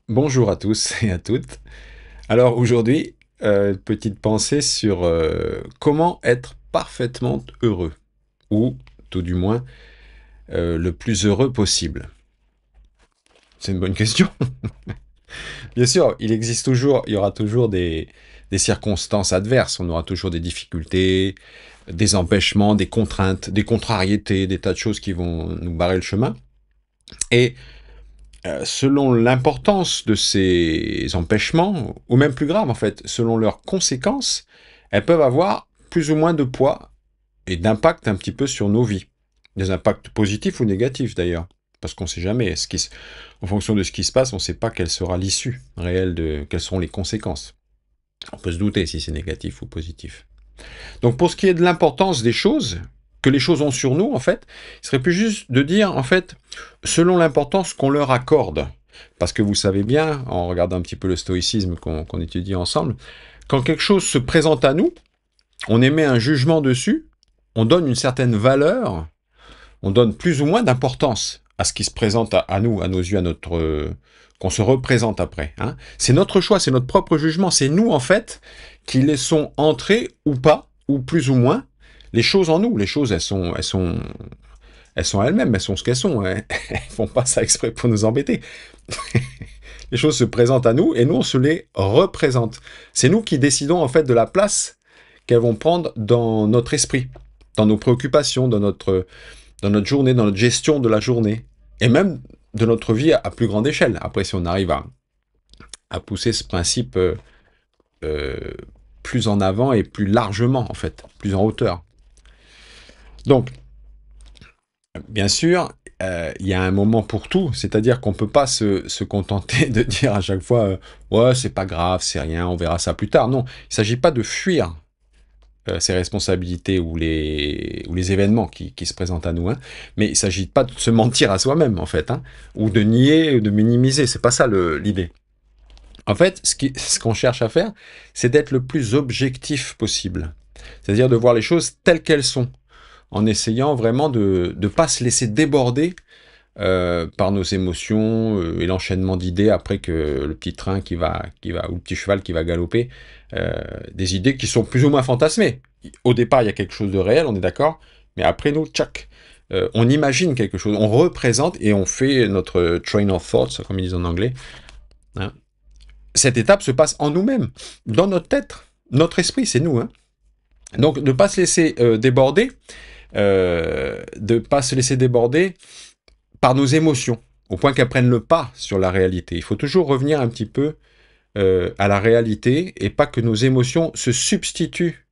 Bonjour à tous et à toutes. Alors aujourd'hui, petite pensée sur comment être parfaitement heureux, ou tout du moins le plus heureux possible. C'est une bonne question. Bien sûr, il y aura toujours des circonstances adverses, on aura toujours des difficultés, des empêchements, des contraintes, des contrariétés, des tas de choses qui vont nous barrer le chemin. Et selon l'importance de ces empêchements, ou même plus grave en fait, selon leurs conséquences, elles peuvent avoir plus ou moins de poids et d'impact un petit peu sur nos vies. Des impacts positifs ou négatifs d'ailleurs, parce qu'on ne sait jamais. En fonction de ce qui se passe, on ne sait pas quelle sera l'issue réelle, quelles seront les conséquences. On peut se douter si c'est négatif ou positif. Donc pour ce qui est de l'importance des choses, que les choses ont sur nous, en fait, il serait plus juste de dire, en fait, selon l'importance qu'on leur accorde. Parce que vous savez bien, en regardant un petit peu le stoïcisme qu'on étudie ensemble, quand quelque chose se présente à nous, on émet un jugement dessus, on donne une certaine valeur, on donne plus ou moins d'importance à ce qui se présente à nous, à nos yeux, qu'on se représente après. Hein. C'est notre choix, c'est notre propre jugement, c'est nous, en fait, qui laissons entrer ou pas, ou plus ou moins, les choses en nous. Les choses, elles sont elles-mêmes, elles sont ce qu'elles sont. Hein. Elles font pas ça exprès pour nous embêter. Les choses se présentent à nous et nous, on se les représente. C'est nous qui décidons, en fait, de la place qu'elles vont prendre dans notre esprit, dans nos préoccupations, dans notre journée, dans notre gestion de la journée, et même de notre vie à plus grande échelle. Après, si on arrive à pousser ce principe plus en avant et plus largement, en fait, plus en hauteur. Donc, bien sûr, il y a un moment pour tout, c'est-à-dire qu'on ne peut pas se contenter de dire à chaque fois ouais, c'est pas grave, c'est rien, on verra ça plus tard. Non, il ne s'agit pas de fuir ces responsabilités ou les événements qui se présentent à nous, hein, mais il ne s'agit pas de se mentir à soi-même, en fait, hein, ou de nier, ou de minimiser, c'est pas ça l'idée. En fait, ce qu'on cherche à faire, c'est d'être le plus objectif possible, c'est-à-dire de voir les choses telles qu'elles sont, en essayant vraiment de ne pas se laisser déborder par nos émotions et l'enchaînement d'idées après que le petit train ou le petit cheval qui va galoper, des idées qui sont plus ou moins fantasmées. Au départ, il y a quelque chose de réel, on est d'accord, mais après nous, tchac, on imagine quelque chose, on représente et on fait notre train of thoughts, comme ils disent en anglais. Hein. Cette étape se passe en nous-mêmes, dans notre tête, notre esprit, c'est nous. Hein. Donc, ne pas se laisser déborder, par nos émotions, au point qu'elles prennent le pas sur la réalité. Il faut toujours revenir un petit peu à la réalité, et pas que nos émotions se substituent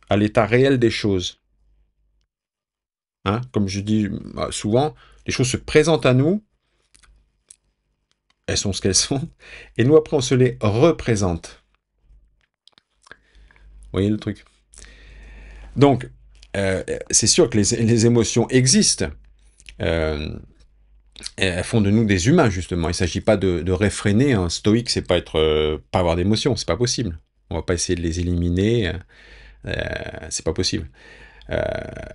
à l'état réel des choses. Hein, comme je dis souvent, les choses se présentent à nous, elles sont ce qu'elles sont, et nous après on se les représente. Vous voyez le truc? Donc, c'est sûr que les émotions existent, elles font de nous des humains, justement. Il ne s'agit pas de réfréner. Un stoïque, c'est pas pas avoir d'émotions, c'est pas possible. On va pas essayer de les éliminer, c'est pas possible.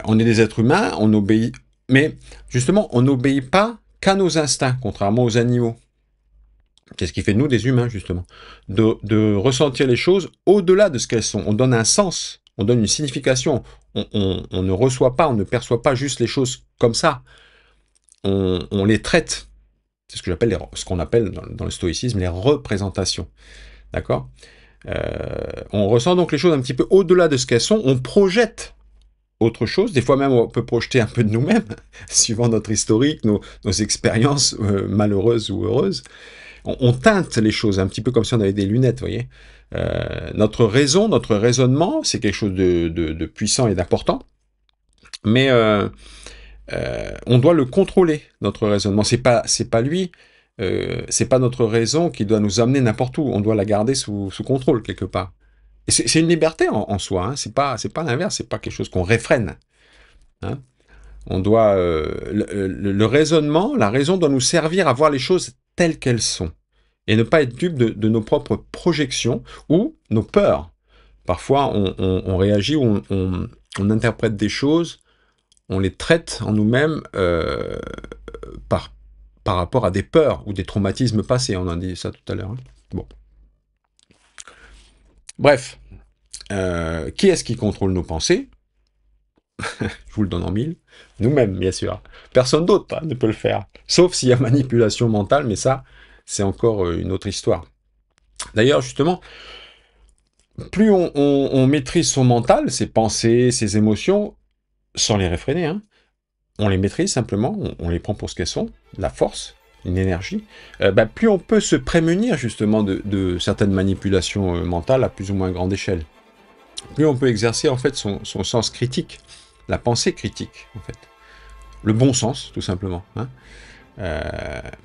On est des êtres humains, on obéit, mais justement, on n'obéit pas qu'à nos instincts, contrairement aux animaux. C'est ce qui fait de nous des humains, justement. De ressentir les choses au-delà de ce qu'elles sont. On donne un sens, on donne une signification. On ne reçoit pas, on ne perçoit pas juste les choses comme ça. On les traite. C'est ce qu'on appelle dans le stoïcisme les représentations. D'accord ? On ressent donc les choses un petit peu au-delà de ce qu'elles sont. On projette autre chose. Des fois même, on peut projeter un peu de nous-mêmes, suivant notre historique, nos expériences malheureuses ou heureuses. On teinte les choses un petit peu comme si on avait des lunettes, vous voyez. Notre raison, notre raisonnement, c'est quelque chose de puissant et d'important, mais on doit le contrôler, notre raisonnement. C'est pas lui, c'est pas notre raison qui doit nous amener n'importe où. On doit la garder sous contrôle quelque part. Et c'est une liberté en soi. Hein. C'est pas l'inverse. C'est pas quelque chose qu'on réfrène. Hein. On doit, le raisonnement, la raison doit nous servir à voir les choses telles qu'elles sont et ne pas être dupe de nos propres projections ou nos peurs. Parfois, on réagit, on interprète des choses, on les traite en nous-mêmes par rapport à des peurs ou des traumatismes passés. On en dit ça tout à l'heure. Hein. Bon. Bref, qui est-ce qui contrôle nos pensées? Je vous le donne en mille. Nous-mêmes, bien sûr. Personne d'autre ne peut le faire. Sauf s'il y a manipulation mentale, mais ça, c'est encore une autre histoire. D'ailleurs, justement, plus on maîtrise son mental, ses pensées, ses émotions, sans les réfréner, hein, on les maîtrise simplement, on les prend pour ce qu'elles sont, de la force, une énergie, plus on peut se prémunir justement de certaines manipulations mentales à plus ou moins grande échelle. Plus on peut exercer en fait son sens critique, la pensée critique en fait. Le bon sens, tout simplement. Hein.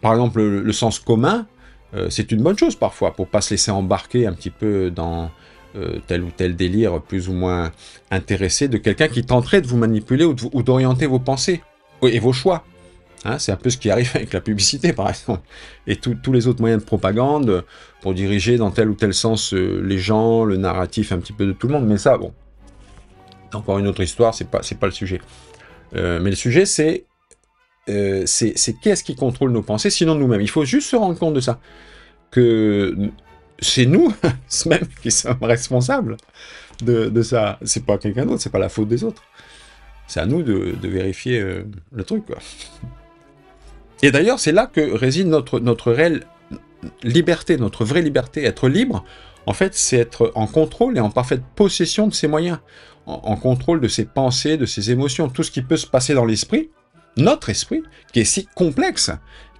Par exemple, le sens commun, c'est une bonne chose parfois, pour pas se laisser embarquer un petit peu dans tel ou tel délire plus ou moins intéressé de quelqu'un qui tenterait de vous manipuler ou d'orienter vos pensées et vos choix. Hein, c'est un peu ce qui arrive avec la publicité, par exemple, et tous les autres moyens de propagande pour diriger dans tel ou tel sens les gens, le narratif un petit peu de tout le monde. Mais ça, bon, encore une autre histoire, c'est pas le sujet. Mais le sujet, c'est qu'est-ce qui contrôle nos pensées, sinon nous-mêmes. Il faut juste se rendre compte de ça, que c'est nous, même, qui sommes responsables de ça. C'est pas quelqu'un d'autre, c'est pas la faute des autres. C'est à nous de vérifier le truc, quoi. Et d'ailleurs, c'est là que réside notre réelle liberté, notre vraie liberté. Être libre, en fait, c'est être en contrôle et en parfaite possession de ses moyens, en contrôle de ses pensées, de ses émotions, tout ce qui peut se passer dans l'esprit, notre esprit, qui est si complexe,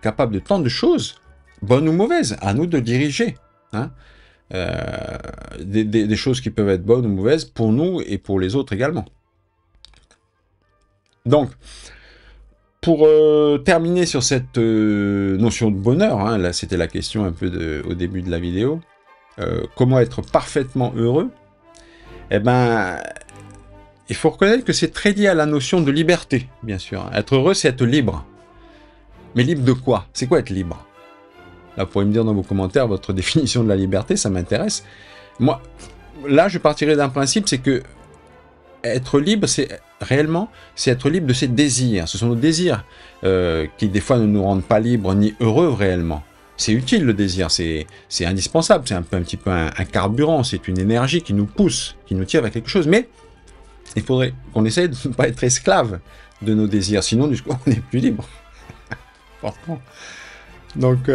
capable de tant de choses, bonnes ou mauvaises, à nous de diriger. Hein, des choses qui peuvent être bonnes ou mauvaises pour nous et pour les autres également. Donc, pour terminer sur cette notion de bonheur, hein, là c'était la question un peu au début de la vidéo, comment être parfaitement heureux, eh ben, il faut reconnaître que c'est très lié à la notion de liberté, bien sûr. Être heureux, c'est être libre. Mais libre de quoi? C'est quoi être libre? Là, vous pourrez me dire dans vos commentaires votre définition de la liberté, ça m'intéresse. Moi, là, je partirais d'un principe, c'est que être libre, c'est réellement, c'est être libre de ses désirs. Ce sont nos désirs qui, des fois, ne nous rendent pas libres ni heureux réellement. C'est utile, le désir, c'est indispensable, c'est un petit peu un carburant, c'est une énergie qui nous pousse, qui nous tire vers quelque chose. Mais il faudrait qu'on essaye de ne pas être esclave de nos désirs, sinon, du coup, on n'est plus libre. Franchement. Donc,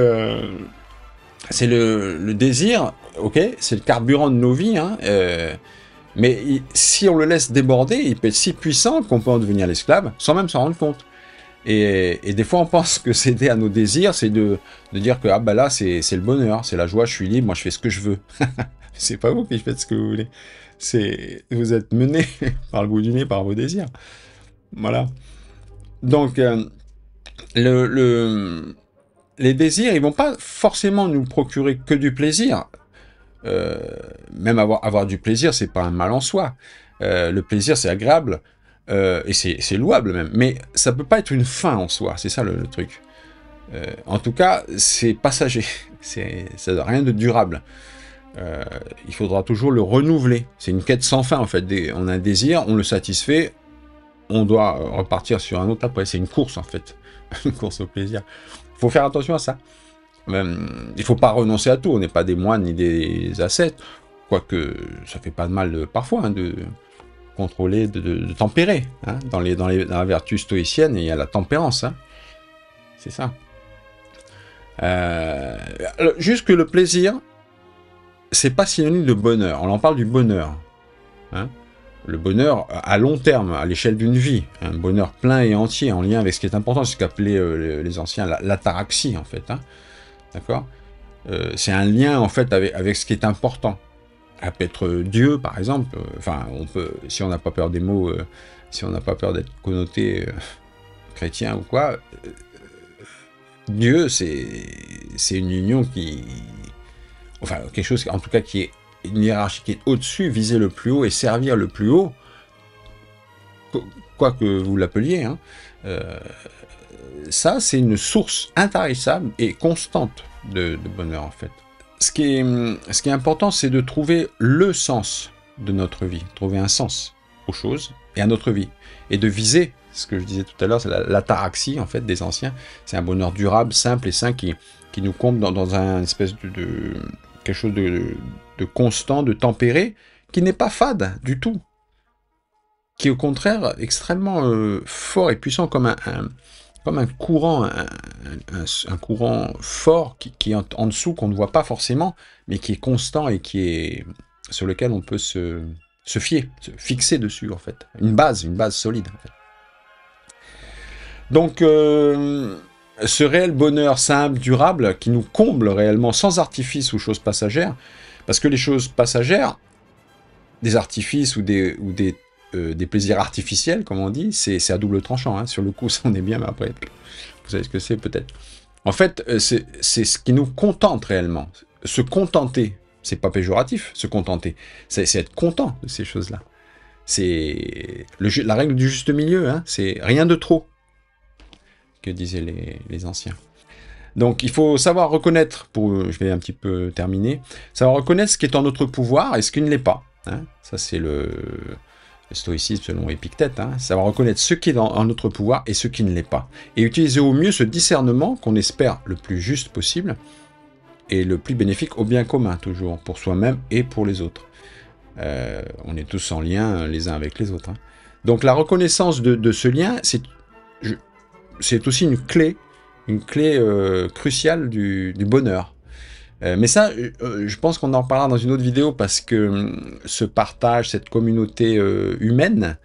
c'est le désir, ok, c'est le carburant de nos vies, hein, mais si on le laisse déborder, il peut être si puissant qu'on peut en devenir l'esclave sans même s'en rendre compte. Et des fois, on pense que céder à nos désirs, c'est de dire que ah bah là, c'est le bonheur, c'est la joie, je suis libre, moi je fais ce que je veux. C'est pas vous qui faites ce que vous voulez. Vous êtes mené par le bout du nez par vos désirs. Voilà. Donc, les désirs, ils vont pas forcément nous procurer que du plaisir. Même avoir du plaisir, c'est pas un mal en soi. Le plaisir, c'est agréable. Et c'est louable même, mais ça peut pas être une fin en soi, c'est ça le truc. En tout cas, c'est passager, ça n'a rien de durable. Il faudra toujours le renouveler, c'est une quête sans fin en fait. On a un désir, on le satisfait, on doit repartir sur un autre après, c'est une course en fait, une course au plaisir. Il faut faire attention à ça. Il faut pas renoncer à tout, on n'est pas des moines ni des ascètes, quoique ça fait pas de mal parfois hein, de contrôler, de tempérer. Hein, dans la vertu stoïcienne, il y a la tempérance. Hein. C'est ça. Juste que le plaisir, c'est pas synonyme de bonheur. On en parle du bonheur. Hein. Le bonheur à long terme, à l'échelle d'une vie. Un bonheur plein et entier, en lien avec ce qui est important. C'est ce qu'appelaient les anciens l'ataraxie, en fait. Hein. D'accord. C'est un lien, en fait, avec ce qui est important. Ça peut être Dieu, par exemple. Enfin, on peut, si on n'a pas peur des mots, si on n'a pas peur d'être connoté chrétien ou quoi, Dieu, c'est une union qui... Enfin, quelque chose, en tout cas, qui est une hiérarchie qui est au-dessus, viser le plus haut et servir le plus haut, quoi que vous l'appeliez, hein, ça, c'est une source intarissable et constante de bonheur, en fait. Ce qui est important, c'est de trouver le sens de notre vie, trouver un sens aux choses et à notre vie, et de viser, ce que je disais tout à l'heure, c'est l'ataraxie, en fait, des anciens. C'est un bonheur durable, simple et sain qui nous comble dans un espèce de quelque chose de constant, de tempéré, qui n'est pas fade du tout, qui est au contraire extrêmement fort et puissant comme un courant, un courant fort qui est en dessous, qu'on ne voit pas forcément, mais qui est constant et sur lequel on peut se fier, se fixer dessus, en fait. Une base solide, en fait. Donc, ce réel bonheur simple, durable, qui nous comble réellement, sans artifice ou choses passagères, parce que les choses passagères, des artifices ou des plaisirs artificiels, comme on dit, c'est à double tranchant, hein. Sur le coup, ça on est bien, mais après, vous savez ce que c'est peut-être. En fait, c'est ce qui nous contente réellement. Se contenter, c'est pas péjoratif, se contenter, c'est être content de ces choses-là. C'est la règle du juste milieu, hein, c'est rien de trop, que disaient les anciens. Donc il faut savoir reconnaître, je vais un petit peu terminer, savoir reconnaître ce qui est en notre pouvoir et ce qui ne l'est pas. Hein. Ça c'est le stoïcisme selon Épictète, hein. Savoir reconnaître ce qui est en notre pouvoir et ce qui ne l'est pas. Et utiliser au mieux ce discernement qu'on espère le plus juste possible et le plus bénéfique au bien commun, toujours, pour soi-même et pour les autres. On est tous en lien les uns avec les autres. Hein. Donc la reconnaissance de ce lien, c'est aussi une clé cruciale du bonheur. Mais ça, je pense qu'on en reparlera dans une autre vidéo, parce que ce partage, cette communauté humaine,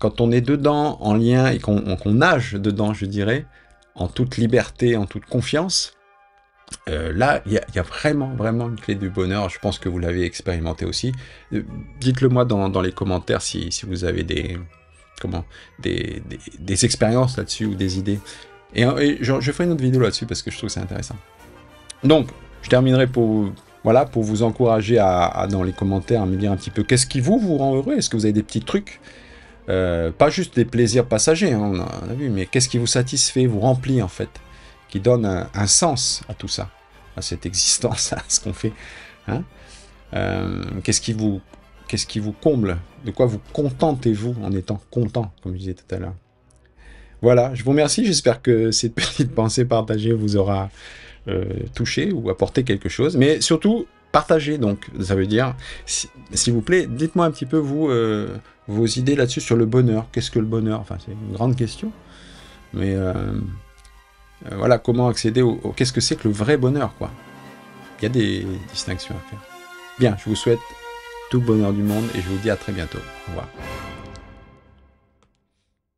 quand on est dedans, en lien, et qu'on nage dedans, je dirais, en toute liberté, en toute confiance, là, il y a vraiment, vraiment une clé du bonheur. Je pense que vous l'avez expérimenté aussi. Dites-le moi dans les commentaires si vous avez des expériences là-dessus ou des idées. Et je ferai une autre vidéo là-dessus parce que je trouve que c'est intéressant. Donc, je terminerai pour vous encourager dans les commentaires à me dire un petit peu qu'est-ce qui vous rend heureux. Est-ce que vous avez des petits trucs, pas juste des plaisirs passagers, hein, on a vu, mais qu'est-ce qui vous satisfait, vous remplit en fait, qui donne un sens à tout ça, à cette existence, à ce qu'on fait. Hein. Qu'est-ce qui vous comble? De quoi vous contentez-vous en étant content, comme je disais tout à l'heure? Voilà, je vous remercie, j'espère que cette petite pensée partagée vous aura touché ou apporté quelque chose, mais surtout, partagez donc, ça veut dire, s'il vous plaît, dites-moi un petit peu, vous, vos idées là-dessus sur le bonheur. Qu'est-ce que le bonheur? Enfin, c'est une grande question, mais voilà, comment accéder qu'est-ce que c'est que le vrai bonheur, quoi. Il y a des distinctions à faire. Bien, je vous souhaite tout le bonheur du monde et je vous dis à très bientôt. Au revoir.